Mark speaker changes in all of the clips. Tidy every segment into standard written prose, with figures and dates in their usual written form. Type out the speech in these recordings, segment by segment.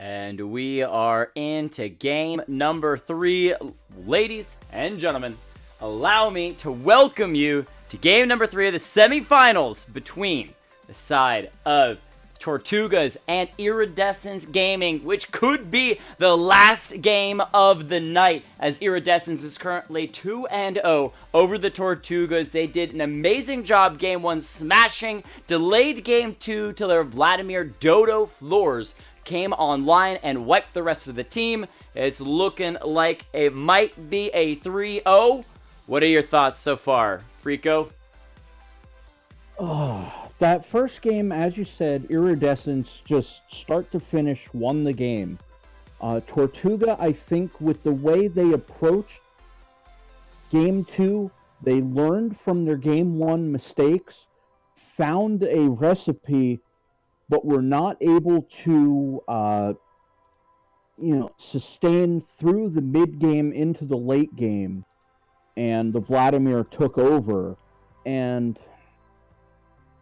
Speaker 1: And we are into game number 3. Ladies and gentlemen, allow me to welcome you to game number 3 of the semifinals between the side of Tortugas and Iridescence Gaming, which could be the last game of the night, as Iridescence is currently 2-0 over the Tortugas. They did an amazing job game 1, smashing, delayed game 2 till their Vladimir Dodo floors came online and wiped the rest of the team. It's looking like it might be a 3-0. What are your thoughts so far, Frico?
Speaker 2: That first game, as you said, Iridescence just start to finish won the game. Tortuga, I think, with the way they approached game 2, they learned from their game 1 mistakes, found a recipe, but were not able to, sustain through the mid game into the late game, and the Vladimir took over. And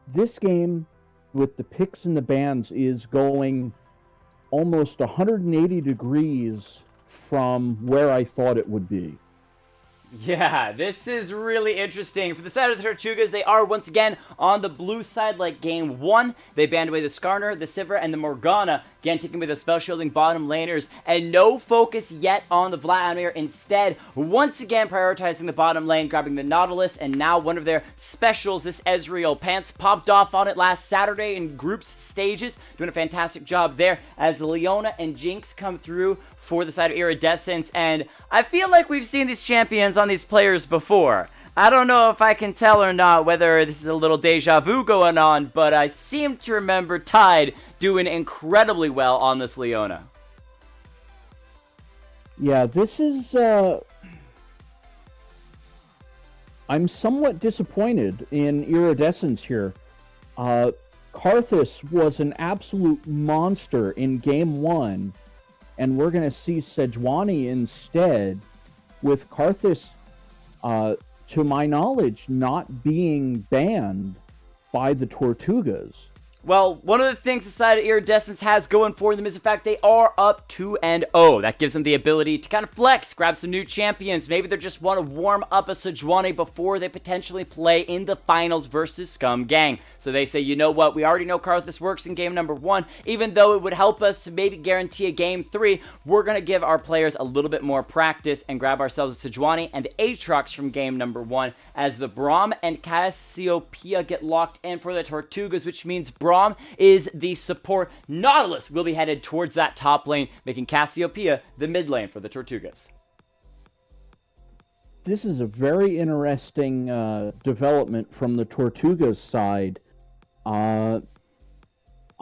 Speaker 2: this game, with the picks and the bans, is going almost 180 degrees from where I thought it would be.
Speaker 1: Yeah, this is really interesting. For the side of the Tortugas, they are once again on the blue side like game 1. They banned away the Skarner, the Sivir, and the Morgana. Again, taking away the spell shielding bottom laners. And no focus yet on the Vladimir. Instead, once again prioritizing the bottom lane, grabbing the Nautilus. And now one of their specials, this Ezreal. Pants popped off on it last Saturday in groups stages. Doing a fantastic job there as Leona and Jinx come through for the side of Iridescence. And I feel like we've seen these champions on these players before. I don't know if I can tell or not whether this is a little deja vu going on, but I seem to remember Tide doing incredibly well on this Leona.
Speaker 2: Yeah, this is... I'm somewhat disappointed in Iridescence here. Karthus was an absolute monster in game 1, and we're going to see Sejuani instead, with Karthus, to my knowledge, not being banned by the Tortugas.
Speaker 1: Well, one of the things the side of Iridescence has going for them is the fact they are up 2-0. That gives them the ability to kind of flex, grab some new champions. Maybe they just want to warm up a Sejuani before they potentially play in the finals versus Scum Gang. So they say, you know what, we already know Karthus works in game number 1. Even though it would help us to maybe guarantee a game 3, we're going to give our players a little bit more practice and grab ourselves a Sejuani and Aatrox from game number 1, as the Braum and Cassiopeia get locked in for the Tortugas, which means Braum is the support. Nautilus will be headed towards that top lane, making Cassiopeia the mid lane for the Tortugas.
Speaker 2: This is a very interesting development from the Tortugas side. I'm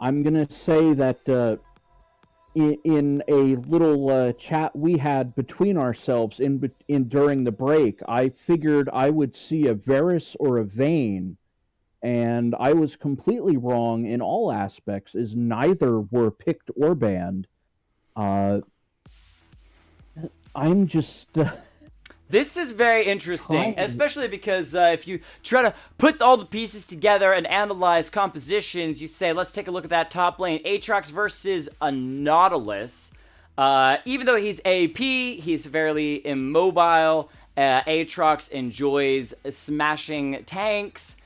Speaker 2: going to say that in a little chat we had between ourselves during the break, I figured I would see a Varus or a Vayne, and I was completely wrong in all aspects, as neither were picked or banned. I'm just...
Speaker 1: This is very interesting, especially because if you try to put all the pieces together and analyze compositions, you say, let's take a look at that top lane. Aatrox versus a Nautilus. Even though he's AP, he's fairly immobile. Aatrox enjoys smashing tanks.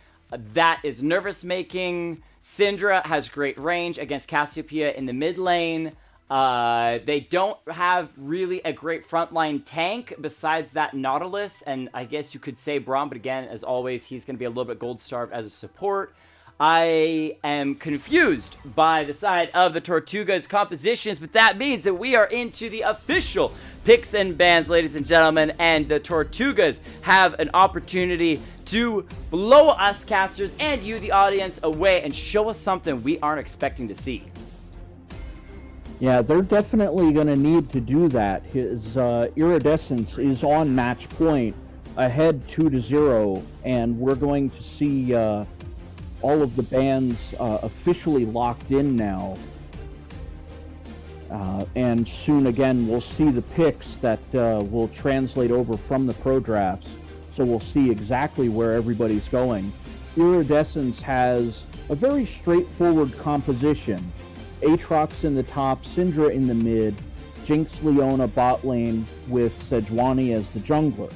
Speaker 1: That is nervous-making. Syndra has great range against Cassiopeia in the mid lane. They don't have really a great frontline tank besides that Nautilus, and I guess you could say Braum, but again, as always, he's going to be a little bit gold-starved as a support. I am confused by the side of the Tortugas compositions, but that means that we are into the official picks and bans, ladies and gentlemen, and the Tortugas have an opportunity to blow us casters and you, the audience, away and show us something we aren't expecting to see.
Speaker 2: Yeah, they're definitely going to need to do that. His Iridescence is on match point, ahead 2-0, and we're going to see all of the bans officially locked in now. And soon again, we'll see the picks that will translate over from the pro drafts, so we'll see exactly where everybody's going. Iridescence has a very straightforward composition. Aatrox in the top, Syndra in the mid, Jinx, Leona bot lane with Sejuani as the jungler.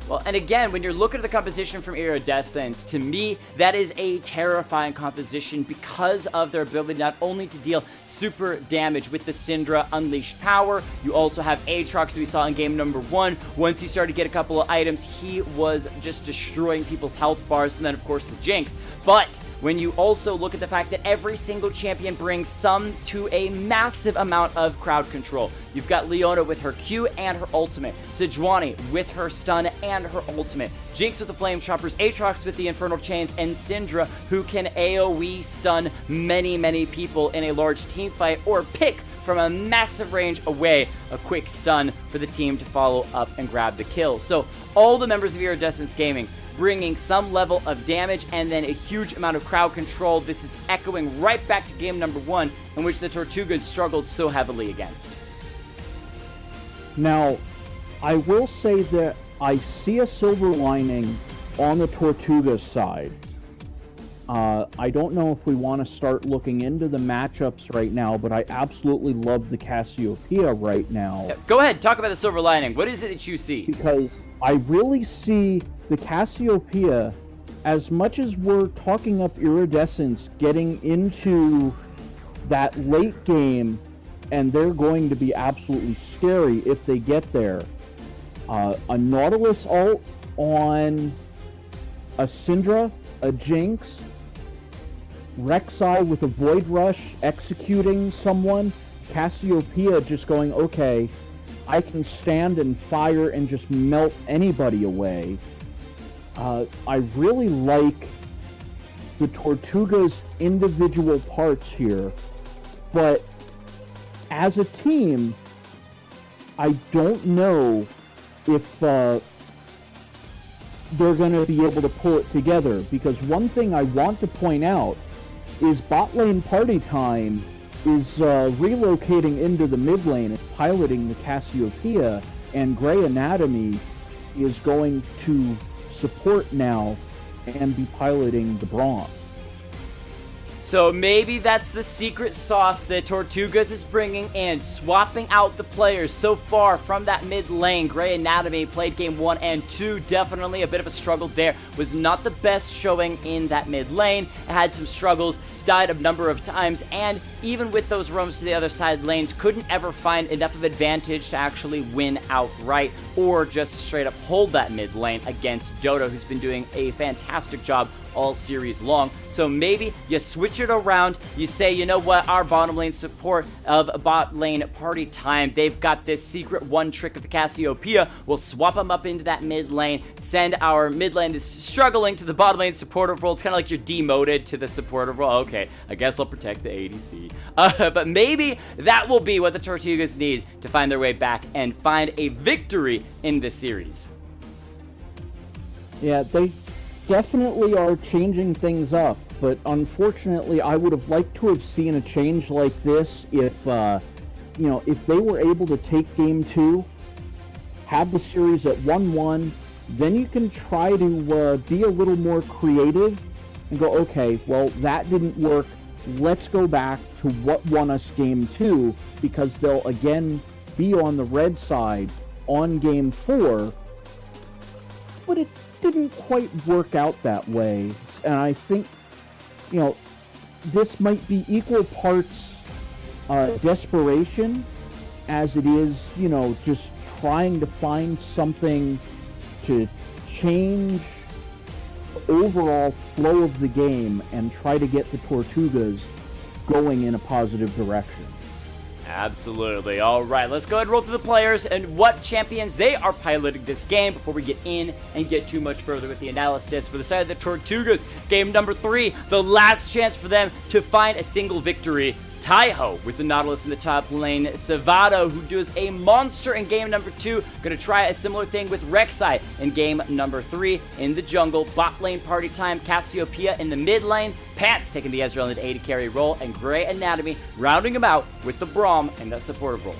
Speaker 1: Well, and again, when you're looking at the composition from Iridescence, to me, that is a terrifying composition because of their ability not only to deal super damage with the Syndra Unleashed Power, you also have Aatrox that we saw in game number 1. Once he started to get a couple of items, he was just destroying people's health bars, and then, of course, the Jinx. But when you also look at the fact that every single champion brings some to a massive amount of crowd control. You've got Leona with her Q and her ultimate, Sejuani with her stun and her ultimate, Jinx with the Flame Choppers, Aatrox with the Infernal Chains, and Syndra who can AoE stun many people in a large team fight or pick from a massive range away a quick stun for the team to follow up and grab the kill. So all the members of Iridescence Gaming bringing some level of damage and then a huge amount of crowd control. This is echoing right back to game number 1, in which the Tortugas struggled so heavily against.
Speaker 2: Now, I will say that I see a silver lining on the Tortugas side. I don't know if we want to start looking into the matchups right now, but I absolutely love the Cassiopeia right now.
Speaker 1: Yeah, go ahead, talk about the silver lining. What is it that you see?
Speaker 2: Because I really see the Cassiopeia, as much as we're talking up Iridescence, getting into that late game, and they're going to be absolutely scary if they get there. A Nautilus ult on a Syndra, a Jinx, Rek'Sai with a Void Rush executing someone, Cassiopeia just going, okay, I can stand and fire and just melt anybody away. I really like the Tortugas' individual parts here, but as a team, I don't know if they're going to be able to pull it together, because one thing I want to point out is bot lane party time is relocating into the mid lane and piloting the Cassiopeia, and Grey Anatomy is going to support now and be piloting the Braum.
Speaker 1: So maybe that's the secret sauce that Tortugas is bringing in, swapping out the players so far from that mid lane. Grey Anatomy played game 1 and 2, definitely a bit of a struggle there. Was not the best showing in that mid lane. It had some struggles, died a number of times, and even with those roams to the other side lanes, couldn't ever find enough of advantage to actually win outright or just straight up hold that mid lane against Dodo, who's been doing a fantastic job all series long. So maybe you switch it around. You say, you know what, our bottom lane support of bot lane party time, they've got this secret one trick of the Cassiopeia. We'll swap them up into that mid lane, send our mid lane that's struggling to the bottom lane supporter role. It's kind of like you're demoted to the supporter role. Okay, I guess I'll protect the ADC. But maybe that will be what the Tortugas need to find their way back and find a victory in this series.
Speaker 2: Yeah, they definitely are changing things up, but unfortunately I would have liked to have seen a change like this if if they were able to take game 2, have the series at 1-1, then you can try to be a little more creative and go, okay, well, that didn't work, let's go back to what won us game 2, because they'll again be on the red side on game 4, but it didn't quite work out that way. And I think, this might be equal parts desperation as it is, just trying to find something to change the overall flow of the game and try to get the Tortugas going in a positive direction.
Speaker 1: Absolutely. All right, let's go ahead and roll through the players and what champions they are piloting this game before we get in and get too much further with the analysis. For the side of the Tortugas, game number 3, the last chance for them to find a single victory. Taiho with the Nautilus in the top lane. Savado, who does a monster in game number 2. Going to try a similar thing with Rek'Sai in game number 3. In the jungle, bot lane party time. Cassiopeia in the mid lane. Pants taking the Ezreal into AD carry role. And Grey Anatomy rounding him out with the Braum in the supportive role.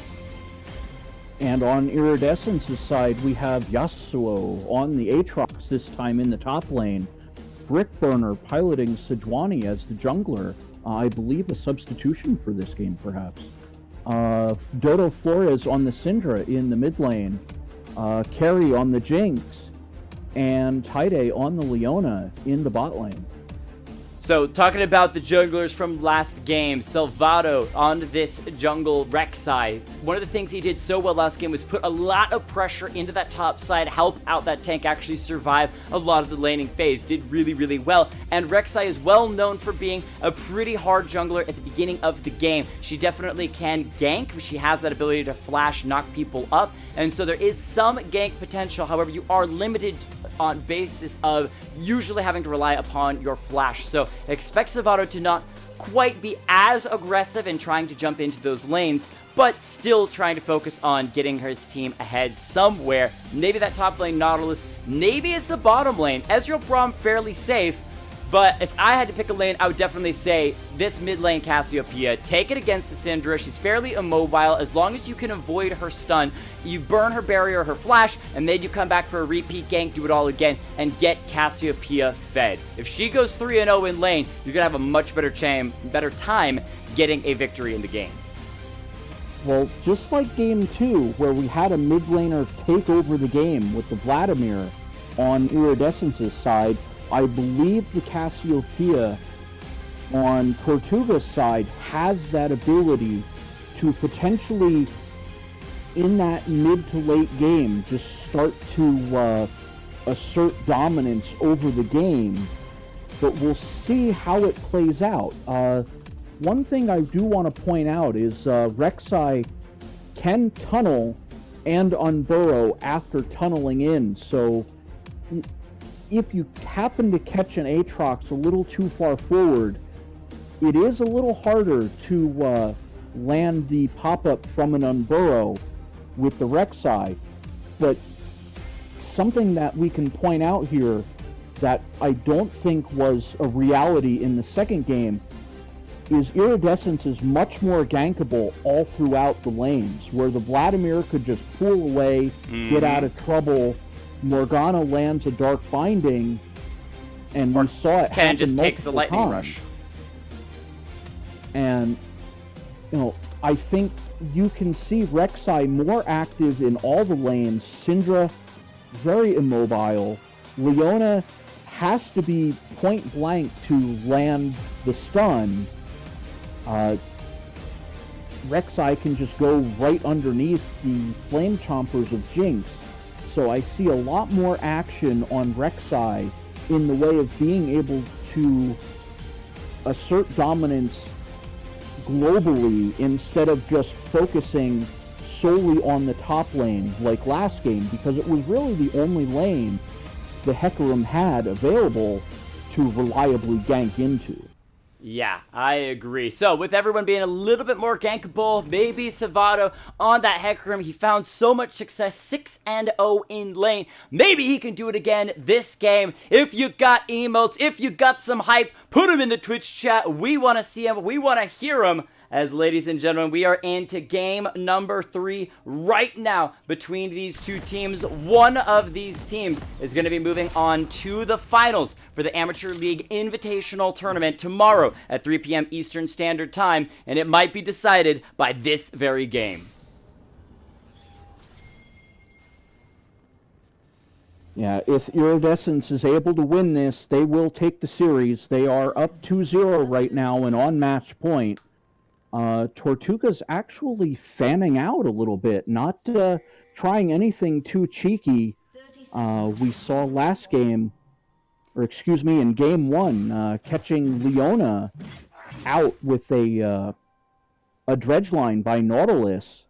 Speaker 2: And on Iridescence's side, we have Yasuo on the Aatrox, this time in the top lane. Brickburner piloting Sejuani as the jungler. I believe a substitution for this game, perhaps. Dodo Flores on the Syndra in the mid lane, Carry on the Jinx, and Tide on the Leona in the bot lane.
Speaker 1: So, talking about the junglers from last game, Salvado on this jungle, Rek'Sai. One of the things he did so well last game was put a lot of pressure into that top side, help out that tank actually survive a lot of the laning phase. Did really, really well. And Rek'Sai is well known for being a pretty hard jungler at the beginning of the game. She definitely can gank. She has that ability to flash, knock people up. And so there is some gank potential. However, you are limited on basis of usually having to rely upon your flash. So expect Salvado to not quite be as aggressive in trying to jump into those lanes, but still trying to focus on getting his team ahead somewhere. Maybe that top lane Nautilus, maybe it's the bottom lane. Ezreal Braum fairly safe, but if I had to pick a lane, I would definitely say this mid lane Cassiopeia. Take it against the Syndra. She's fairly immobile. As long as you can avoid her stun, you burn her barrier, her flash, and then you come back for a repeat gank, do it all again, and get Cassiopeia fed. If she goes 3-0 in lane, you're going to have a much better time getting a victory in the game.
Speaker 2: Well, just like game 2, where we had a mid laner take over the game with the Vladimir on Iridescence's side, I believe the Cassiopeia on Tortuga's side has that ability to potentially, in that mid to late game, just start to assert dominance over the game. But we'll see how it plays out. One thing I do want to point out is Rek'Sai can tunnel and unburrow after tunneling in, so if you happen to catch an Aatrox a little too far forward, it is a little harder to land the pop-up from an unburrow with the Rek'Sai. But something that we can point out here that I don't think was a reality in the second game is Iridescence is much more gankable all throughout the lanes, where the Vladimir could just pull away, get out of trouble. Morgana lands a Dark Binding, and we saw it happen
Speaker 1: just takes the lightning rush.
Speaker 2: And, I think you can see Rek'Sai more active in all the lanes. Syndra, very immobile. Leona has to be point blank to land the stun. Rek'Sai can just go right underneath the Flame Chompers of Jinx. So I see a lot more action on Rek'Sai in the way of being able to assert dominance globally instead of just focusing solely on the top lane like last game, because it was really the only lane the Hecarim had available to reliably gank into.
Speaker 1: Yeah, I agree. So, with everyone being a little bit more gankable, maybe Salvado on that Hecarim, he found so much success, 6-0 in lane. Maybe he can do it again this game. If you got emotes, if you got some hype, put them in the Twitch chat. We want to see them. We want to hear them. As ladies and gentlemen, we are into game number 3 right now between these two teams. One of these teams is going to be moving on to the finals for the Amateur League Invitational Tournament tomorrow at 3 p.m. Eastern Standard Time, and it might be decided by this very game.
Speaker 2: Yeah, if Iridescence is able to win this, they will take the series. They are up 2-0 right now and on match point. Tortuga's actually fanning out a little bit, not trying anything too cheeky. We saw last game, in game 1, catching Leona out with a dredge line by Nautilus,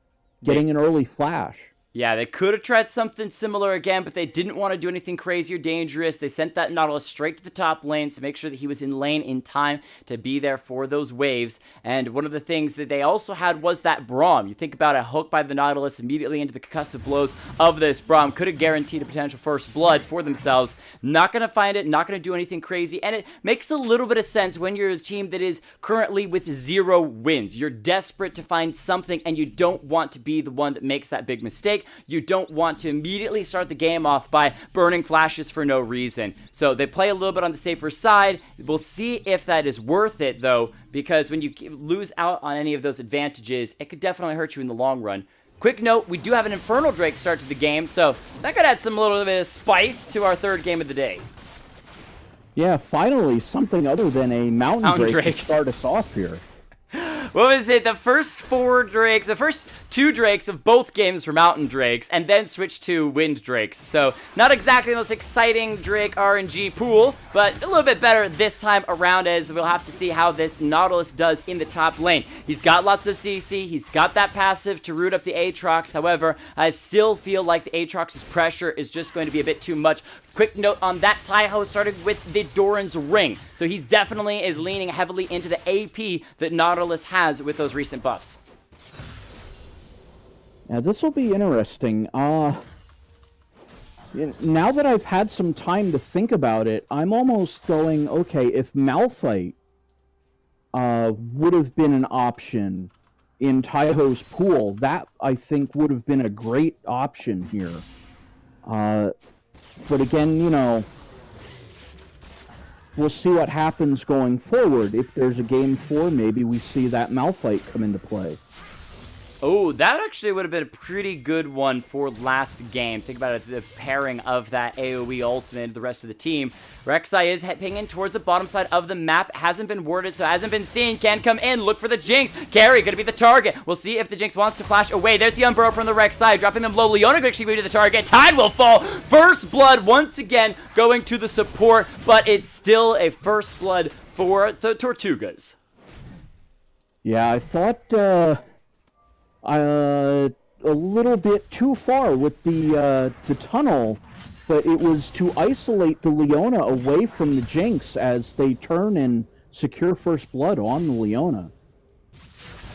Speaker 2: getting an early flash.
Speaker 1: Yeah, they could have tried something similar again, but they didn't want to do anything crazy or dangerous. They sent that Nautilus straight to the top lane to make sure that he was in lane in time to be there for those waves. And one of the things that they also had was that Braum. You think about a hook by the Nautilus immediately into the concussive blows of this Braum. Could have guaranteed a potential first blood for themselves. Not going to find it, not going to do anything crazy. And it makes a little bit of sense when you're a team that is currently with 0 wins. You're desperate to find something, and you don't want to be the one that makes that big mistake. mid, you don't want to immediately start the game off by burning flashes for no reason. So they play a little bit on the safer side. We'll see if that is worth it, though, because when you lose out on any of those advantages, it could definitely hurt you in the long run. Quick note, we do have an Infernal Drake start to the game, so that could add some little bit of spice to our third game of the day.
Speaker 2: Yeah, finally, something other than a Mountain Drake to start us off here.
Speaker 1: What was it? The first 4 Drakes, the first 2 Drakes of both games were Mountain Drakes, and then switched to Wind Drakes. So, not exactly the most exciting Drake RNG pool, but a little bit better this time around, as we'll have to see how this Nautilus does in the top lane. He's got lots of CC, he's got that passive to root up the Aatrox. However, I still feel like the Aatrox's pressure is just going to be a bit too much. Quick note on that, Taiho started with the Doran's Ring, so he definitely is leaning heavily into the AP that Nautilus has with those recent buffs.
Speaker 2: Yeah, this will be interesting. Now that I've had some time to think about it, I'm almost going, okay, if Malphite would have been an option in Taiho's pool, that, I think, would have been a great option here. But again, you know, we'll see what happens going forward. If there's a game 4, maybe we see that Malphite come into play.
Speaker 1: Oh, that actually would have been a pretty good one for last game. Think about it, the pairing of that AoE ultimate and the rest of the team. Rek'Sai is pinging towards the bottom side of the map. Hasn't been warded, so hasn't been seen. Can come in, look for the Jinx. Carry, gonna be the target. We'll see if the Jinx wants to flash away. There's the Unburrow from the Rek'Sai, dropping them low. Leona could actually be to the target. Tide will fall. First blood once again going to the support, but it's still a first blood for the Tortugas.
Speaker 2: Yeah, I thought, a little bit too far with the tunnel, but it was to isolate the Leona away from the Jinx as they turn and secure first blood on the Leona.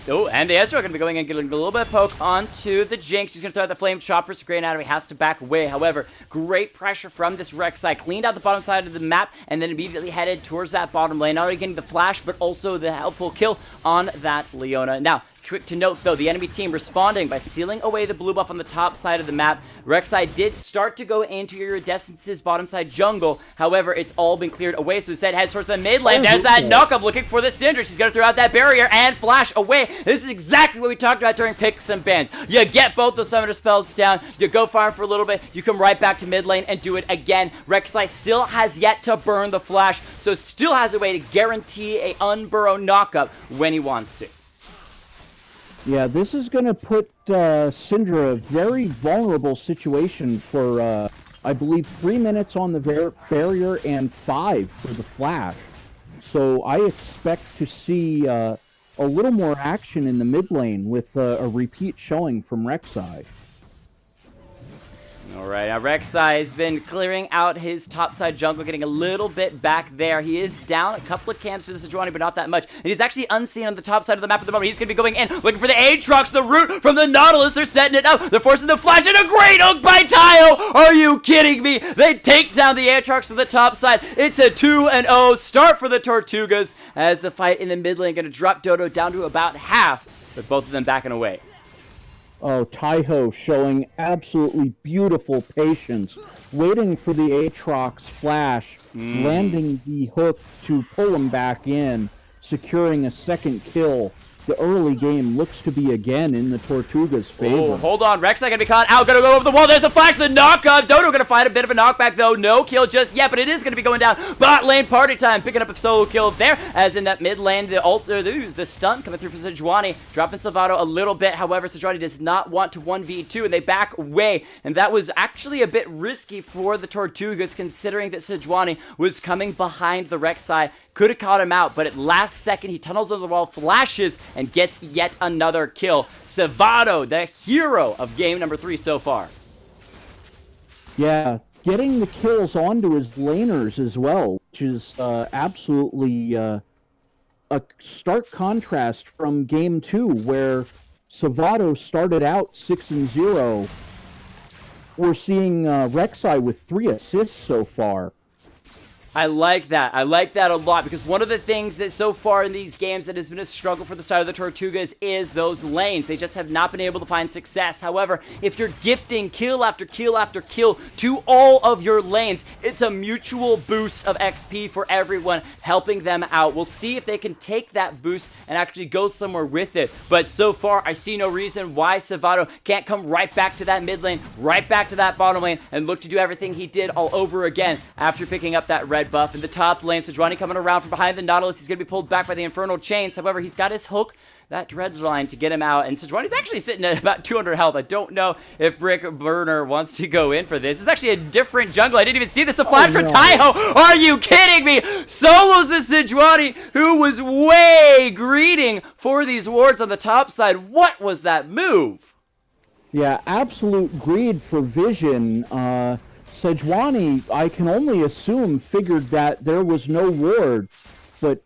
Speaker 1: Oh, and the Ezreal going to be going and getting a little bit of poke onto the Jinx. He's going to throw out the Flame Chopper, so Great Anatomy has to back away. However, great pressure from this Rek'Sai. Cleaned out the bottom side of the map and then immediately headed towards that bottom lane. Not only getting the flash, but also the helpful kill on that Leona. Now, quick to note, though, the enemy team responding by stealing away the blue buff on the top side of the map. Rek'Sai did start to go into Iridescence's bottom side jungle. However, it's all been cleared away, so instead heads towards the mid lane. There's that knock-up looking for the Syndra. She's going to throw out that barrier and flash away. This is exactly what we talked about during picks and bans. You get both the summoner spells down, you go farm for a little bit, you come right back to mid lane and do it again. Rek'Sai still has yet to burn the flash, so still has a way to guarantee a Unburrow knock-up when he wants to.
Speaker 2: Yeah, this is going to put Syndra in a very vulnerable situation for, I believe, 3 minutes on the barrier and 5 for the flash. So I expect to see a little more action in the mid lane with a repeat showing from Rek'Sai.
Speaker 1: Alright, now Rek'Sai has been clearing out his topside jungle, getting a little bit back there. He is down a couple of camps to the Sejuani, but not that much. And he's actually unseen on the top side of the map at the moment. He's going to be going in, looking for the Aatrox, the root from the Nautilus. They're setting it up. They're forcing the flash, and a great hook by Taio. Are you kidding me? They take down the Aatrox to the top side. It's a 2-0 start for the Tortugas, as the fight in the mid lane going to drop Dodo down to about half, with both of them backing away.
Speaker 2: Oh, Taiho showing absolutely beautiful patience, waiting for the Aatrox flash, landing the hook to pull him back in, securing a second kill. The early game looks to be again in the Tortuga's favor.
Speaker 1: Oh, hold on. Rek'Sai gonna be caught out. Gonna go over the wall. There's the flash. The knock-up. Dodo gonna find a bit of a knockback, though. No kill just yet, but it is gonna be going down. Bot lane party time. Picking up a solo kill there, as in that mid lane, the stun coming through for Sejuani, dropping Salvato a little bit. However, Sejuani does not want to 1v2, and they back away. And that was actually a bit risky for the Tortugas, considering that Sejuani was coming behind the Rek'Sai. Could have caught him out, but at last second, he tunnels under the wall, flashes, and gets yet another kill. Salvato, the hero of game number 3 so far.
Speaker 2: Yeah, getting the kills onto his laners as well, which is absolutely a stark contrast from game 2, where Salvato started out 6-0. We're seeing Rek'Sai with 3 assists so far.
Speaker 1: I like that. I like that a lot, because one of the things that so far in these games that has been a struggle for the side of the Tortugas is those lanes. They just have not been able to find success. However, if you're gifting kill after kill after kill to all of your lanes, it's a mutual boost of XP for everyone, helping them out. We'll see if they can take that boost and actually go somewhere with it. But so far, I see no reason why Savato can't come right back to that mid lane, right back to that bottom lane, and look to do everything he did all over again after picking up that red buff. In the top lane, Sejuani coming around from behind the Nautilus. He's going to be pulled back by the Infernal Chains. However, he's got his hook, that dread line, to get him out. And Sejuani's actually sitting at about 200 health. I don't know if Brick Burner wants to go in for this. It's actually a different jungle. I didn't even see this. A flash from Taiho. Are you kidding me? Solos the Sejuani, who was way greeting for these wards on the top side. What was that move?
Speaker 2: Yeah, absolute greed for vision. Sejuani, I can only assume, figured that there was no ward, but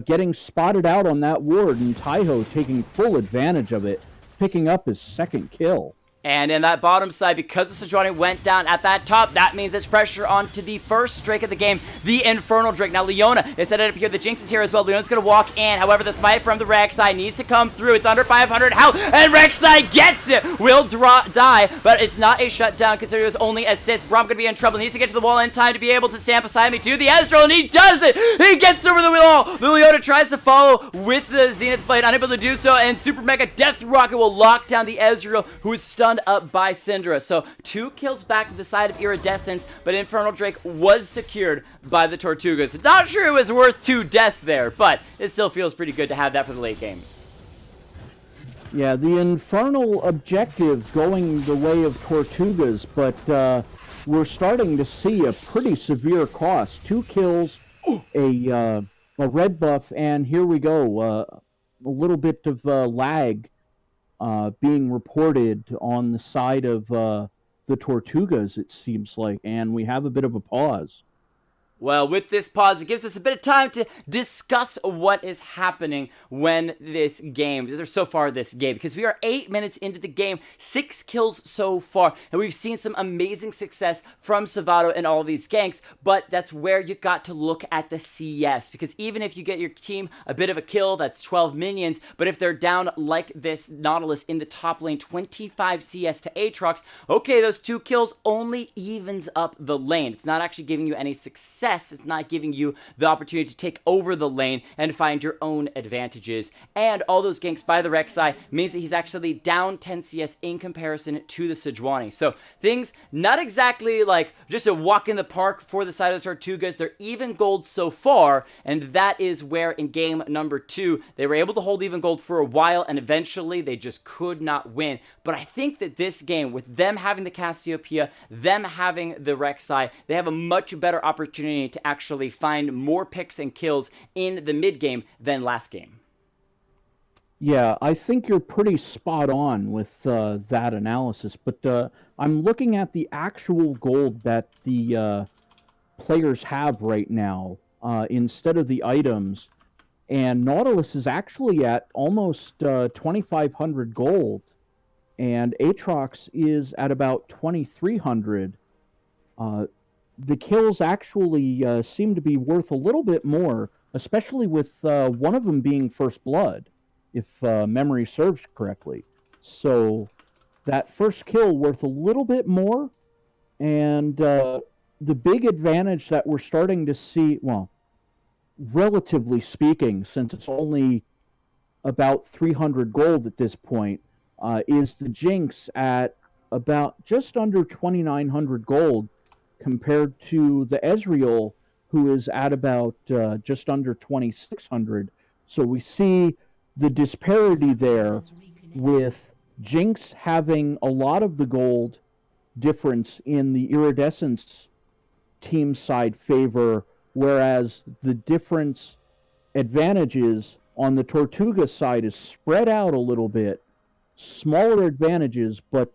Speaker 2: getting spotted out on that ward and Taiho taking full advantage of it, picking up his second kill.
Speaker 1: And in that bottom side, because the Sejuani went down at that top, that means it's pressure onto the first Drake of the game, the Infernal Drake. Now, Leona is set up here. The Jinx is here as well. Leona's going to walk in. However, the smite from the Rek'Sai needs to come through. It's under 500 health, and Rek'Sai gets it. Will die, but it's not a shutdown considering it was only assist. Braum going to be in trouble. He needs to get to the wall in time to be able to stand beside me to the Ezreal, and he does it. He gets over the wall. The Leona tries to follow with the Zenith Blade, unable to do so, and Super Mega Death Rocket will lock down the Ezreal, who is stunned up by Syndra. So 2 kills back to the side of Iridescence, but Infernal Drake was secured by the Tortugas. Not sure it was worth 2 deaths there, but it still feels pretty good to have that for the late game.
Speaker 2: Yeah, the Infernal objective going the way of Tortugas, but we're starting to see a pretty severe cost. 2 kills, a red buff, and here we go. A little bit of lag being reported on the side of the Tortugas, it seems like, and we have a bit of a pause.
Speaker 1: Well, with this pause, it gives us a bit of time to discuss what is happening when this game, or so far this game, because we are 8 minutes into the game, 6 kills so far, and we've seen some amazing success from Savato and all these ganks, but that's where you got to look at the CS, because even if you get your team a bit of a kill, that's 12 minions, but if they're down like this Nautilus in the top lane, 25 CS to Aatrox, okay, those 2 kills only evens up the lane. It's not actually giving you any success. It's not giving you the opportunity to take over the lane and find your own advantages. And all those ganks by the Rek'Sai means that he's actually down 10 CS in comparison to the Sejuani. So things not exactly like just a walk in the park for the side of the Tortugas. They're even gold so far, and that is where in game number 2 they were able to hold even gold for a while, and eventually they just could not win. But I think that this game, with them having the Cassiopeia, them having the Rek'Sai, they have a much better opportunity to actually find more picks and kills in the mid game than last game.
Speaker 2: Yeah, I think you're pretty spot on with that analysis, but I'm looking at the actual gold that the players have right now instead of the items, and Nautilus is actually at almost 2,500 gold, and Aatrox is at about 2,300. The kills actually seem to be worth a little bit more, especially with one of them being First Blood, if memory serves correctly. So that first kill worth a little bit more, and the big advantage that we're starting to see, well, relatively speaking, since it's only about 300 gold at this point, is the Jinx at about just under 2,900 gold, compared to the Ezreal, who is at about just under 2,600. So we see the disparity there, with Jinx having a lot of the gold difference in the Iridescence team side favor, whereas the difference advantages on the Tortuga side is spread out a little bit. Smaller advantages, but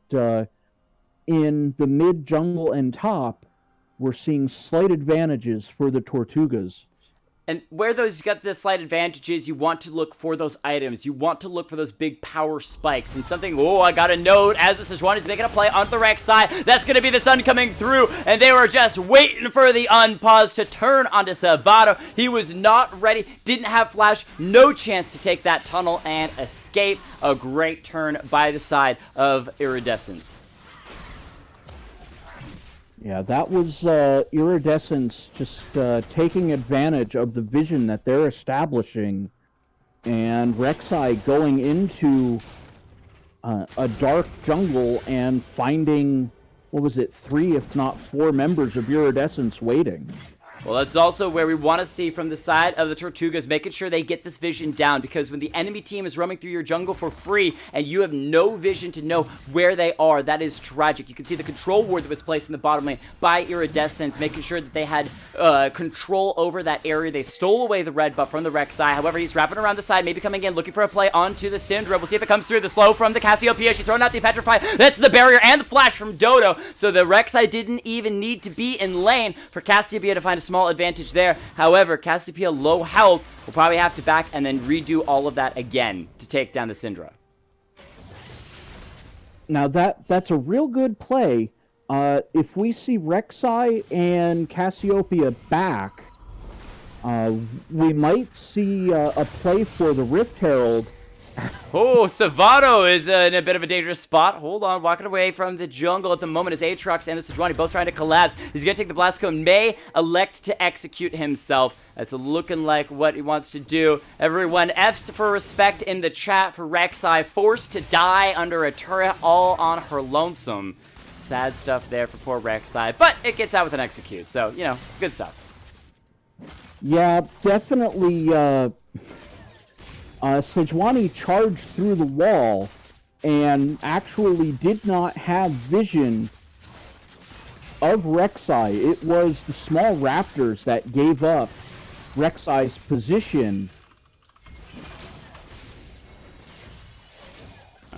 Speaker 2: in the mid, jungle, and top, we're seeing slight advantages for the Tortugas.
Speaker 1: And where those got the slight advantages, you want to look for those items. You want to look for those big power spikes. And something, I got a note as the Sejuani is making a play onto the Rek'Sai. That's going to be the sun coming through. And they were just waiting for the unpause to turn onto Salvato. He was not ready, didn't have flash, no chance to take that tunnel and escape. A great turn by the side of Iridescence.
Speaker 2: Yeah, that was Iridescence just taking advantage of the vision that they're establishing, and Rek'Sai going into a dark jungle and finding, 3 if not 4 members of Iridescence waiting.
Speaker 1: Well, that's also where we want to see from the side of the Tortugas, making sure they get this vision down, because when the enemy team is roaming through your jungle for free and you have no vision to know where they are, that is tragic. You can see the control ward that was placed in the bottom lane by Iridescence, making sure that they had control over that area. They stole away the red buff from the Rek'Sai. However, he's wrapping around the side, maybe coming in, looking for a play onto the Syndra. We'll see if it comes through. The slow from the Cassiopeia. She's throwing out the Petrify. That's the barrier and the flash from Dodo. So the Rek'Sai didn't even need to be in lane for Cassiopeia to find a small advantage there. However, Cassiopeia, low health, will probably have to back and then redo all of that again to take down the Syndra.
Speaker 2: Now that's a real good play. If we see Rek'Sai and Cassiopeia back, we might see a play for the Rift Herald.
Speaker 1: Oh, Salvato is in a bit of a dangerous spot. Hold on, walking away from the jungle at the moment as Aatrox and the Sejuani both trying to collapse. He's going to take the Blast Cone, may elect to execute himself. That's looking like what he wants to do. Everyone, F's for respect in the chat for Rek'Sai, forced to die under a turret all on her lonesome. Sad stuff there for poor Rek'Sai, but it gets out with an execute, so, you know, good stuff.
Speaker 2: Yeah, definitely, Sejuani charged through the wall and actually did not have vision of Rek'Sai. It was the small raptors that gave up Rek'Sai's position.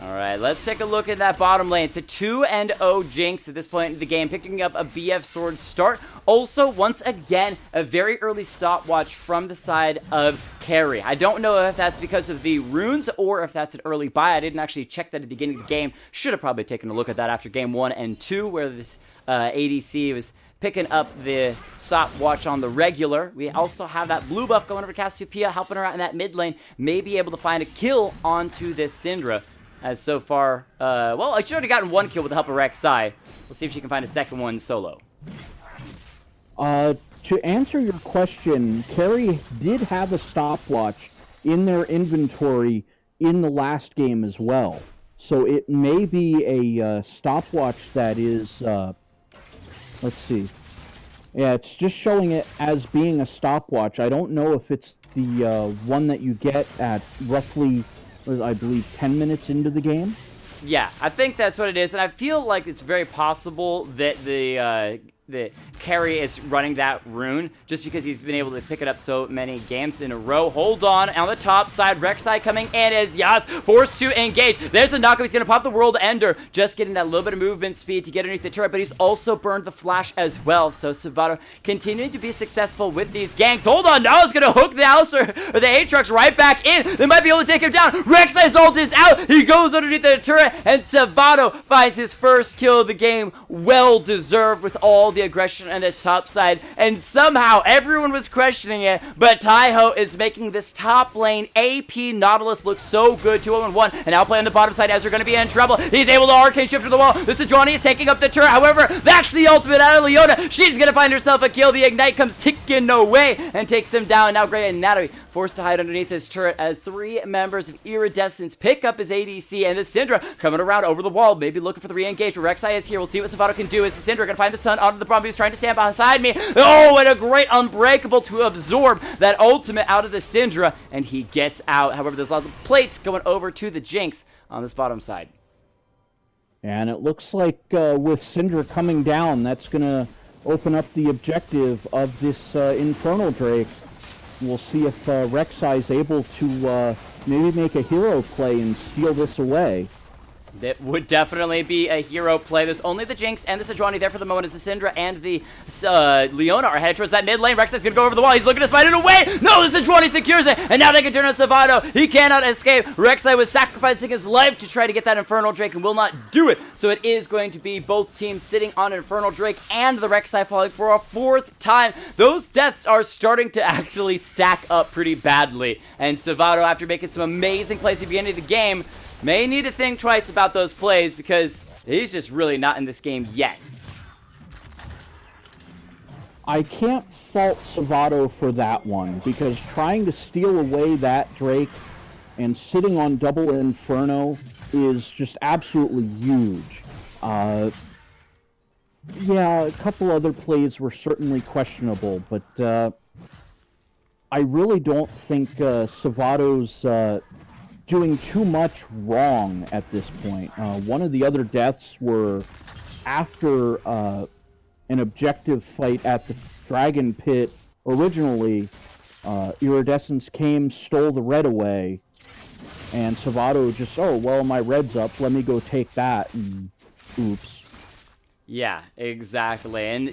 Speaker 1: Alright, let's take a look at that bottom lane. It's a 2-0 Jinx at this point in the game, picking up a BF sword start. Also, once again, a very early stopwatch from the side of Carry. I don't know if that's because of the runes or if that's an early buy. I didn't actually check that at the beginning of the game. Should have probably taken a look at that after game 1 and 2, where this ADC was picking up the stopwatch on the regular. We also have that blue buff going over to Cassiopeia, helping her out in that mid lane. May be able to find a kill onto this Syndra. As so far, well, she's already gotten 1 kill with the help of Rek'Sai. We'll see if she can find a second one solo.
Speaker 2: To answer your question, Carry did have a stopwatch in their inventory in the last game as well. So it may be a stopwatch that is, let's see. Yeah, it's just showing it as being a stopwatch. I don't know if it's the one that you get at roughly, I believe, 10 minutes into the game.
Speaker 1: Yeah, I think that's what it is, and I feel like it's very possible that the Carry is running that rune just because he's been able to pick it up so many games in a row. Hold on the top side, Rek'Sai coming in as Yas forced to engage. There's the knockup. He's going to pop the World Ender, just getting that little bit of movement speed to get underneath the turret, but he's also burned the flash as well. So Salvato continuing to be successful with these ganks. Hold on, now he's going to hook the Alistair or the Aatrox right back in. They might be able to take him down. Rek'Sai's ult is out. He goes underneath the turret, and Salvato finds his first kill of the game. Well deserved with all the aggression on this top side, and somehow everyone was questioning it, but Taiho is making this top lane AP Nautilus look so good. 2-1, and now play on the bottom side as they're going to be in trouble. He's able to arcane shift to the wall. The Sejuani is taking up the turret. However, that's the ultimate out of Leona. She's going to find herself a kill. The Ignite comes ticking away and takes him down. Now Gray and Natalie forced to hide underneath his turret as 3 members of Iridescence pick up his ADC, and the Syndra coming around over the wall, maybe looking for the re-engage. Rek'Sai is here. We'll see what Salvato can do as the Syndra going to find the sun onto the Brumbies, trying to stand beside me. Oh, and a great Unbreakable to absorb that ultimate out of the Syndra, and he gets out. However, there's a lot of plates going over to the Jinx on this bottom side.
Speaker 2: And it looks like with Syndra coming down, that's going to open up the objective of this Infernal Drake. We'll see if Rek'Sai is able to maybe make a hero play and steal this away.
Speaker 1: That would definitely be a hero play. There's only the Jinx and the Sejuani there for the moment as the Syndra and the Leona are headed towards that mid lane. Rek'Sai's gonna go over the wall. He's looking to smite it away. No, the Sejuani secures it. And now they can turn on Savado. He cannot escape. Rek'Sai was sacrificing his life to try to get that Infernal Drake and will not do it. So it is going to be both teams sitting on Infernal Drake and the Rek'Sai falling for a 4th time. Those deaths are starting to actually stack up pretty badly. And Savado, after making some amazing plays at the beginning of the game, may need to think twice about those plays because he's just really not in this game yet.
Speaker 2: I can't fault Savado for that one, because trying to steal away that Drake and sitting on double Inferno is just absolutely huge. Yeah, a couple other plays were certainly questionable, but I really don't think Savado's doing too much wrong at this point. One of the other deaths were after an objective fight at the Dragon Pit. Originally, Iridescence came, stole the red away, and Savado just, oh, well, my red's up, let me go take that, and oops.
Speaker 1: Yeah, exactly. And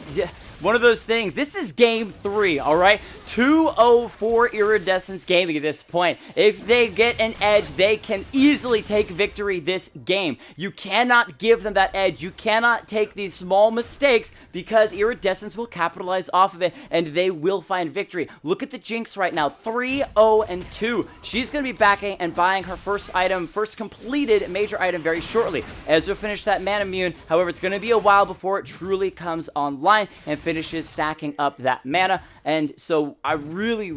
Speaker 1: one of those things, this is game 3, all right? 2-0 Iridescence gaming at this point. If they get an edge, they can easily take victory this game. You cannot give them that edge. You cannot take these small mistakes because Iridescence will capitalize off of it and they will find victory. Look at the Jinx right now, 3-0-2. She's going to be backing and buying her first item, first completed major item very shortly. Ezra finished that Mana Immune. However, it's going to be a while before it truly comes online and finishes stacking up that mana. And so I really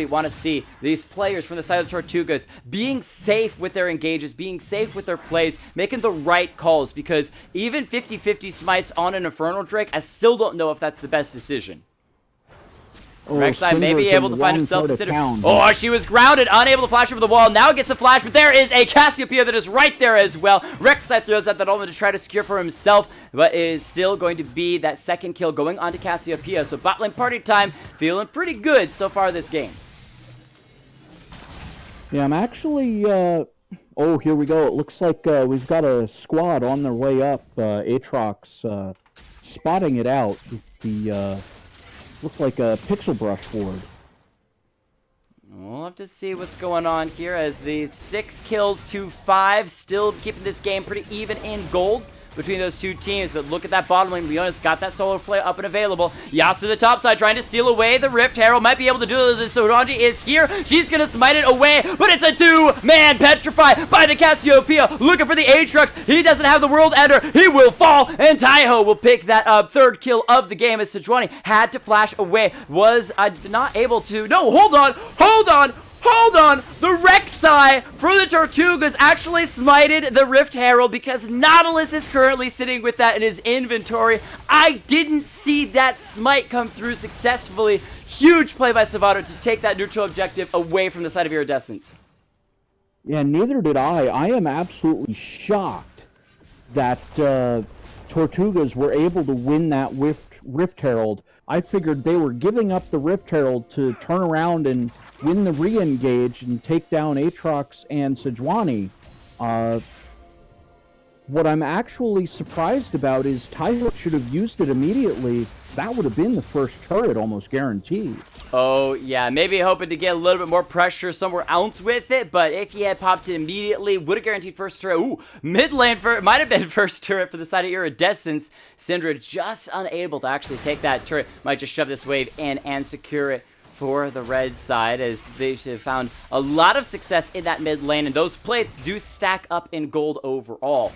Speaker 1: want to see these players from the side of the Tortugas being safe with their engages, being safe with their plays, making the right calls, because even 50-50 smites on an Infernal Drake, I still don't know if that's the best decision.
Speaker 2: Oh,
Speaker 1: Rek'Sai may be able to find himself
Speaker 2: considered.
Speaker 1: Oh, she was grounded, unable to flash over the wall. Now gets a flash, but there is a Cassiopeia that is right there as well. Rek'Sai throws out that ultimate to try to secure for himself, but is still going to be that second kill going onto Cassiopeia. So bot lane party time, feeling pretty good so far this game.
Speaker 2: Yeah, I'm actually, oh, here we go. It looks like we've got a squad on their way up. Aatrox spotting it out. The looks like a pixel brush board.
Speaker 1: We'll have to see what's going on here as the 6 kills to 5, still keeping this game pretty even in gold between those two teams. But look at that bottom lane. Leona's got that solo play up and available. Yas to the top side trying to steal away the Rift Herald. Might be able to do it. Soranji is here. She's going to smite it away, but it's a 2-man petrify by the Cassiopeia. Looking for the Aatrox. He doesn't have the World Ender. He will fall, and Taiho will pick that up. 3rd kill of the game as Sejuani had to flash away. Was not able to. No, hold on. Hold on. Hold on! The Rek'Sai for the Tortugas actually smited the Rift Herald because Nautilus is currently sitting with that in his inventory. I didn't see that smite come through successfully. Huge play by Savado to take that neutral objective away from the side of Iridescence.
Speaker 2: Yeah, neither did I. I am absolutely shocked that Tortugas were able to win that Rift Herald. I figured they were giving up the Rift Herald to turn around and win the re-engage and take down Aatrox and Sejuani. What I'm actually surprised about is Taiho should have used it immediately. That would have been the first turret, almost guaranteed.
Speaker 1: Oh, yeah, maybe hoping to get a little bit more pressure somewhere else with it, but if he had popped it immediately, would have guaranteed first turret. Ooh, mid lane might have been first turret for the side of Iridescence. Syndra just unable to actually take that turret. Might just shove this wave in and secure it for the red side, as they have found a lot of success in that mid lane, and those plates do stack up in gold overall.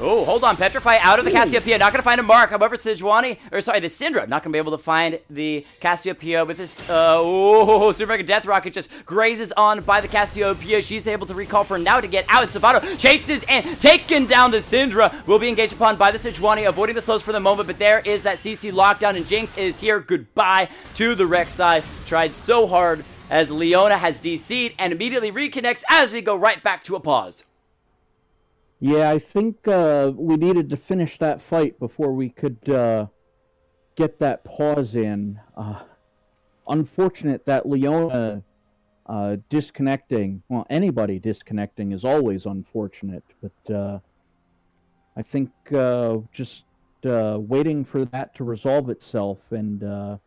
Speaker 1: Oh, hold on. Petrify out of the Cassiopeia. Not going to find a mark. However, the Syndra, not going to be able to find the Cassiopeia with this. Super Mega Death Rocket just grazes on by the Cassiopeia. She's able to recall for now to get out. Savado chases and taken down the Syndra. Will be engaged upon by the Sejuani, avoiding the slows for the moment. But there is that CC lockdown, and Jinx is here. Goodbye to the Rek'Sai. Tried so hard as Leona has DC'd and immediately reconnects as we go right back to a pause.
Speaker 2: Yeah, I think we needed to finish that fight before we could get that pause in. Unfortunate that Leona disconnecting. Well, anybody disconnecting is always unfortunate, but I think just waiting for that to resolve itself and.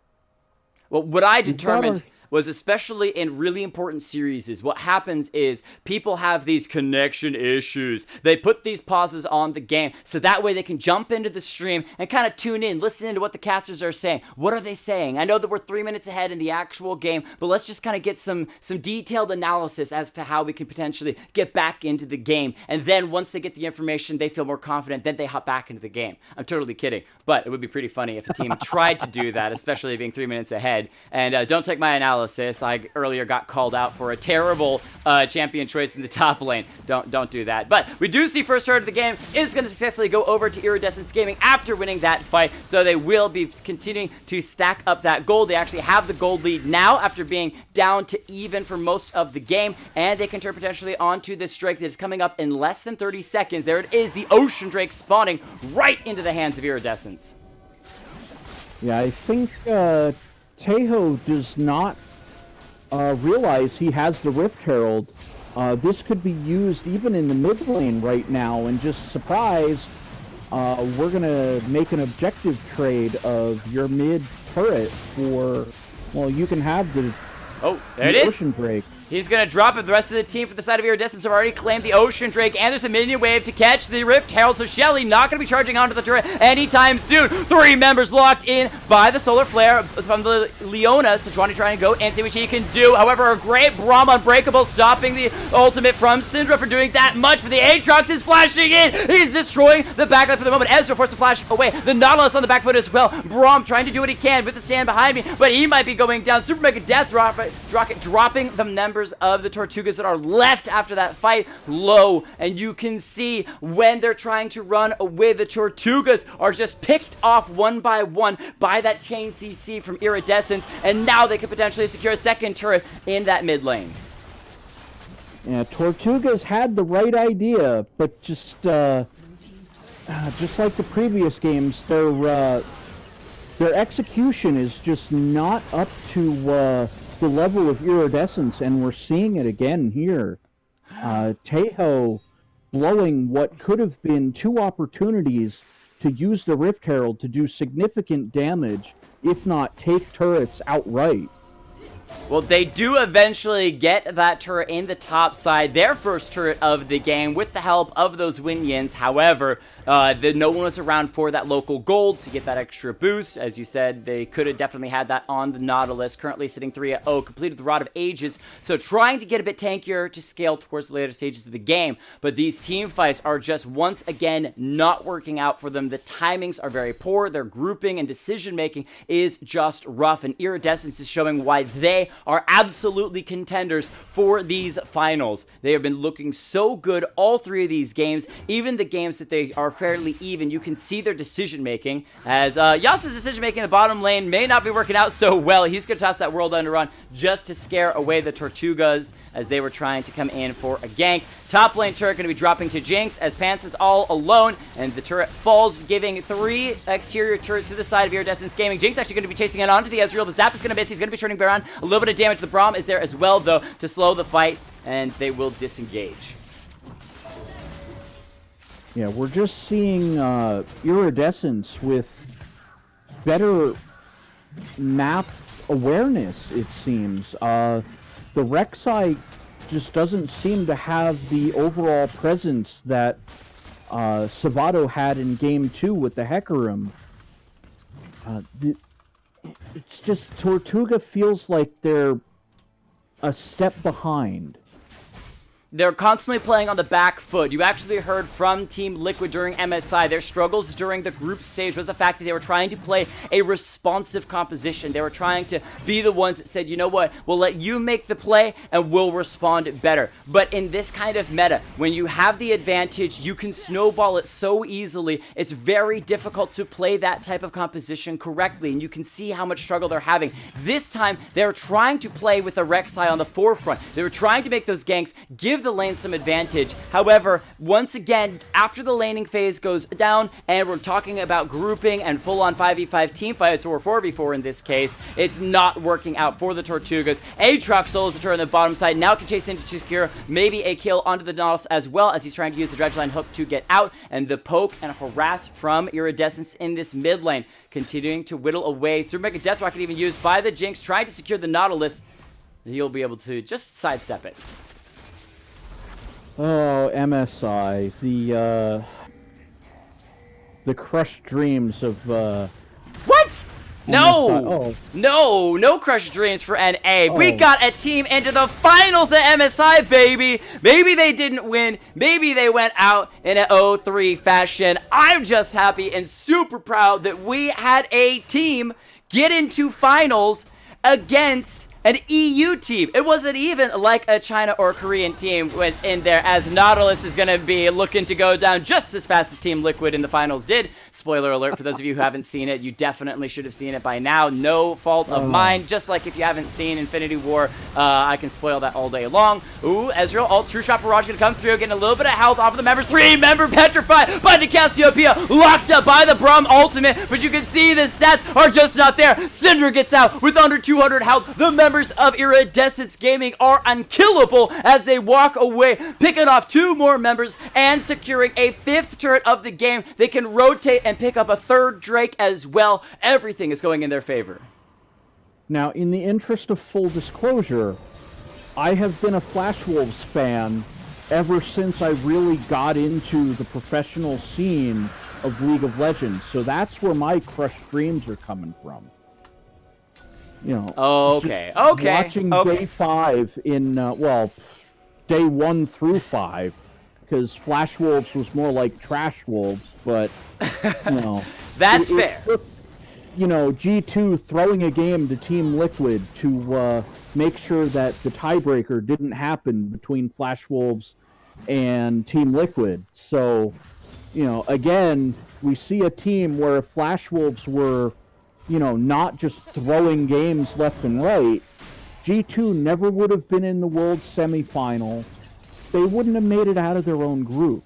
Speaker 1: Well, what I determined was, especially in really important series, is what happens is people have these connection issues. They put these pauses on the game so that way they can jump into the stream and kind of tune in, listen into what the casters are saying. What are they saying? I know that we're 3 minutes ahead in the actual game, but let's just kind of get some detailed analysis as to how we can potentially get back into the game. And then once they get the information, they feel more confident, then they hop back into the game. I'm totally kidding, but it would be pretty funny if a team tried to do that, especially being 3 minutes ahead. And don't take my analysis. I earlier got called out for a terrible champion choice in the top lane. Don't do that. But we do see first turret of the game is going to successfully go over to Iridescence Gaming after winning that fight. So they will be continuing to stack up that gold. They actually have the gold lead now after being down to even for most of the game. And they can turn potentially onto this Drake that is coming up in less than 30 seconds. There it is, the Ocean Drake spawning right into the hands of Iridescence.
Speaker 2: Yeah, I think Tejo does not realize he has the Rift Herald. This could be used even in the mid lane right now, and just surprise, we're going to make an objective trade of your mid turret for, well, you can have the,
Speaker 1: there it is.
Speaker 2: Ocean Drake.
Speaker 1: He's going to drop it. The rest of the team for the side of Iridescence have already claimed the Ocean Drake, and there's a minion wave to catch the Rift Herald, so Shelly not going to be charging onto the turret anytime soon. 3 members locked in by the Solar Flare from the Leona. Sejuani trying to go and see what she can do. However, a great Braum Unbreakable stopping the ultimate from Syndra for doing that much, but the Aatrox is flashing in. He's destroying the backline for the moment. Ezreal forced to flash away. The Nautilus on the back foot as well. Braum trying to do what he can with the stand behind me, but he might be going down. Super Mega Death Rocket dropping the members of the Tortugas that are left after that fight low, and you can see when they're trying to run away, the Tortugas are just picked off one by one by that chain CC from Iridescence, and now they could potentially secure a second turret in that mid lane.
Speaker 2: Yeah, Tortugas had the right idea, but just like the previous games, their execution is just not up to the level of Iridescence, and we're seeing it again here. Tejo blowing what could have been 2 opportunities to use the Rift Herald to do significant damage, if not take turrets outright.
Speaker 1: Well, they do eventually get that turret in the top side, their first turret of the game, with the help of those Winions. However, no one was around for that local gold to get that extra boost. As you said, they could have definitely had that on the Nautilus, currently sitting 3-0, completed the Rod of Ages, so trying to get a bit tankier to scale towards the later stages of the game. But these team fights are just once again not working out for them. The timings are very poor, their grouping and decision making is just rough, and Iridescence is showing why they are absolutely contenders for these finals. They have been looking so good all 3 of these games, even the games that they are fairly even. You can see their decision making, as Yasu's decision making in the bottom lane may not be working out so well. He's going to toss that World Underrun just to scare away the Tortugas as they were trying to come in for a gank. Top lane turret going to be dropping to Jinx as Pants is all alone, and the turret falls, giving 3 exterior turrets to the side of Iridescence Gaming. Jinx actually going to be chasing it onto the Ezreal. The Zap is going to miss. He's going to be turning Baron. A little bit of damage to the Braum is there as well, though, to slow the fight, and they will disengage.
Speaker 2: Yeah, we're just seeing Iridescence with better map awareness, it seems. The Rek'Sai just doesn't seem to have the overall presence that Savato had in Game 2 with the Hecarim. It's just Tortuga feels like they're a step behind.
Speaker 1: They're constantly playing on the back foot. You actually heard from Team Liquid during MSI. Their struggles during the group stage was the fact that they were trying to play a responsive composition. They were trying to be the ones that said, you know what, we'll let you make the play and we'll respond better. But in this kind of meta, when you have the advantage, you can snowball it so easily. It's very difficult to play that type of composition correctly, and you can see how much struggle they're having. This time, they're trying to play with the Rek'Sai on the forefront. They were trying to make those ganks, give give the lane some advantage. However, once again, after the laning phase goes down, and we're talking about grouping and full-on 5v5 team fights, or 4v4 in this case, it's not working out for the Tortugas. Aatrox solos the turret on the bottom side, now can chase into secure, maybe a kill onto the Nautilus as well, as he's trying to use the Dredgeline hook to get out, and the poke and harass from Iridescence in this mid lane, continuing to whittle away. Super Mega Death Rocket even used by the Jinx, trying to secure the Nautilus. He'll be able to just sidestep it.
Speaker 2: Oh, MSI, the crushed dreams of
Speaker 1: What?
Speaker 2: No!
Speaker 1: Oh. No crushed dreams for NA. Oh. We got a team into the finals at MSI, baby. Maybe they didn't win. Maybe they went out in an 0-3 fashion. I'm just happy and super proud that we had a team get into finals against an EU team. It wasn't even like a China or Korean team went in there, as Nautilus is going to be looking to go down just as fast as Team Liquid in the finals did. Spoiler alert, for those of you who haven't seen it, you definitely should have seen it by now. No fault of mine. Just like if you haven't seen Infinity War, I can spoil that all day long. Ooh, Ezreal, ult, True Shot Barrage going to come through, getting a little bit of health off of the members. 3-member petrified by the Cassiopeia, locked up by the Braum ultimate, but you can see the stats are just not there. Syndra gets out with under 200 health. The members of Iridescence Gaming are unkillable as they walk away, picking off 2 more members and securing a 5th turret of the game. They can rotate and pick up a 3rd Drake as well. Everything is going in their favor.
Speaker 2: Now, in the interest of full disclosure, I have been a Flash Wolves fan ever since I really got into the professional scene of League of Legends, so that's where my crushed dreams are coming from. You know,
Speaker 1: okay.
Speaker 2: Watching day 5 in, day 1 through 5, because Flash Wolves was more like Trash Wolves, but, you know.
Speaker 1: That's fair.
Speaker 2: You know, G2 throwing a game to Team Liquid to make sure that the tiebreaker didn't happen between Flash Wolves and Team Liquid. So, you know, again, we see a team where Flash Wolves were, you know, not just throwing games left and right. G2 never would have been in the World Semifinal. They wouldn't have made it out of their own group.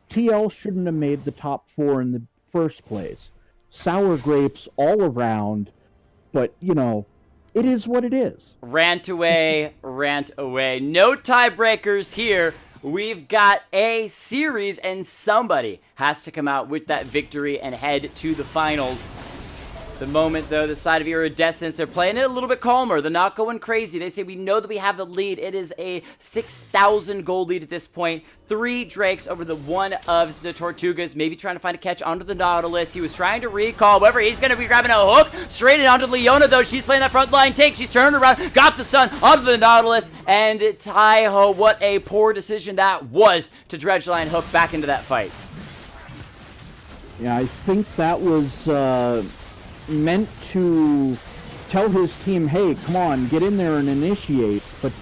Speaker 2: TL shouldn't have made the top 4 in the first place. Sour grapes all around, but, you know, it is what it is.
Speaker 1: Rant away, rant away. No tiebreakers here. We've got a series, and somebody has to come out with that victory and head to the finals. The moment, though, the side of Iridescence, they're playing it a little bit calmer. They're not going crazy. They say, we know that we have the lead. It is a 6,000 gold lead at this point. 3 Drakes over the one of the Tortugas, maybe trying to find a catch onto the Nautilus. He was trying to recall. However, he's going to be grabbing a hook straight in onto Leona, though. She's playing that front line take. She's turned around, got the stun onto the Nautilus, and Taiho, what a poor decision that was to Dredgeline hook back into that fight.
Speaker 2: Yeah, I think that was meant to tell his team, hey, come on, get in there and initiate. But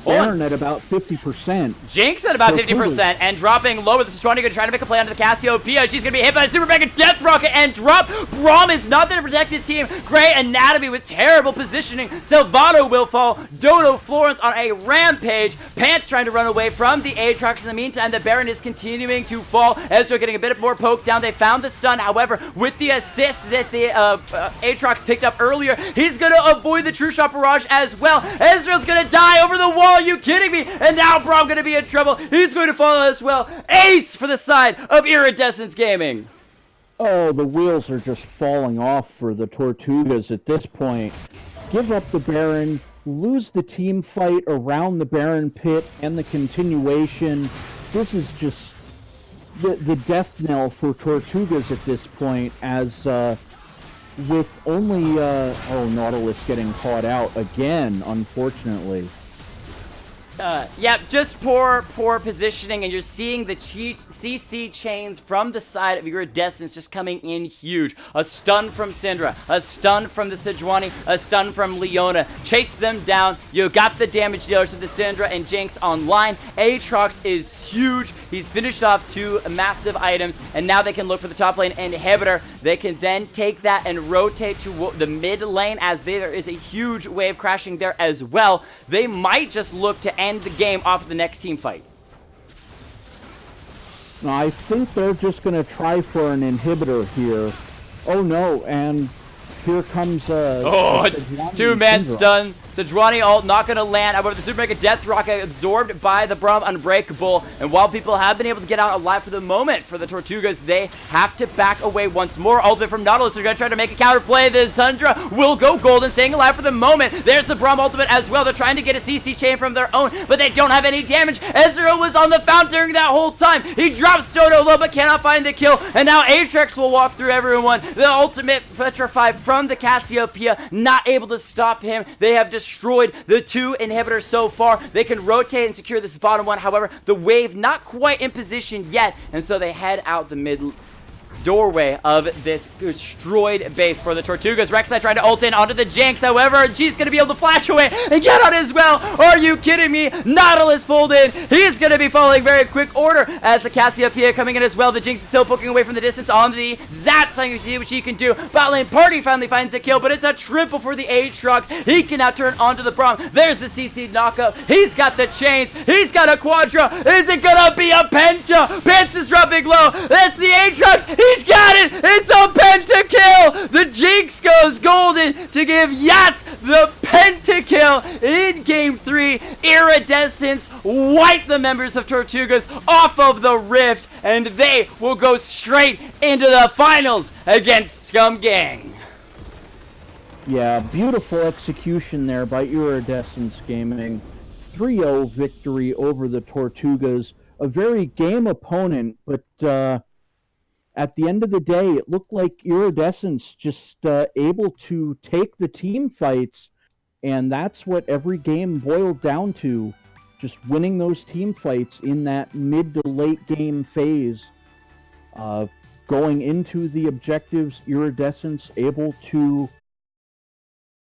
Speaker 2: Baron at about 50%.
Speaker 1: Jinx at about 50% and dropping low with the Stronic, trying to make a play onto the Cassiopeia. She's going to be hit by a Super Mega Death Rocket and drop. Braum is not there to protect his team. Great anatomy with terrible positioning. Silvano will fall. Dodo Florence on a rampage. Pants trying to run away from the Aatrox. In the meantime, the Baron is continuing to fall. Ezra getting a bit more poke down. They found the stun. However, with the assist that the Aatrox picked up earlier, he's going to avoid the True Shot Barrage as well. Ezreal's going to die over the wall. Are you kidding me? And now Braum going to be in trouble. He's going to fall as well. Ace for the side of Iridescence Gaming.
Speaker 2: Oh, the wheels are just falling off for the Tortugas at this point. Give up the Baron, lose the team fight around the Baron pit and the continuation. This is just the death knell for Tortugas at this point, as with only Nautilus getting caught out again, unfortunately.
Speaker 1: Yeah, just poor positioning, and you're seeing the CC chains from the side of Iridescence just coming in huge. A stun from Syndra, a stun from the Sejuani, a stun from Leona. Chase them down. You got the damage dealers with the Syndra and Jinx online. Aatrox is huge. He's finished off 2 massive items, and now they can look for the top lane inhibitor. They can then take that and rotate to the mid lane, as there is a huge wave crashing there as well. They might just look to end the game off of the next team fight?
Speaker 2: No, I think they're just going to try for an inhibitor here. Oh no, and here comes
Speaker 1: two-man stun. Sejuani ult not going to land. However, the Super Mega Death Rocket absorbed by the Braum Unbreakable. And while people have been able to get out alive for the moment for the Tortugas, they have to back away once more. Ultimate from Nautilus. They're going to try to make a counter play. The Sundra will go golden, staying alive for the moment. There's the Braum ultimate as well. They're trying to get a CC chain from their own, but they don't have any damage. Ezreal was on the fountain during that whole time. He drops Dodo low, but cannot find the kill. And now Aatrox will walk through everyone. The ultimate Petrify from the Cassiopeia, not able to stop him. They have destroyed the 2 inhibitors so far. They can rotate and secure this bottom one. However, the wave not quite in position yet, and so they head out the mid doorway of this destroyed base for the Tortugas. Rek'Sai trying to ult in onto the Jinx. However, she's going to be able to flash away and get on as well. Are you kidding me? Nautilus pulled in. He's going to be following very quick order as the Cassiopeia coming in as well. The Jinx is still poking away from the distance on the Zap, trying to see what she can do. Bot lane Party finally finds a kill, but it's a triple for the Aatrox. He can now turn onto the Braum. There's the CC knockup. He's got the chains. He's got a Quadra. Is it going to be a Penta? Pence is dropping low. That's the Aatrox. He's got it! It's a pentakill! The Jinx goes golden to give, yes, the pentakill in Game 3. Iridescence wipe the members of Tortugas off of the Rift, and they will go straight into the finals against Scum Gang.
Speaker 2: Yeah, beautiful execution there by Iridescence Gaming. 3-0 victory over the Tortugas. A very game opponent, but at the end of the day, it looked like Iridescence just able to take the team fights, and that's what every game boiled down to, just winning those team fights in that mid to late game phase. Going into the objectives, Iridescence able to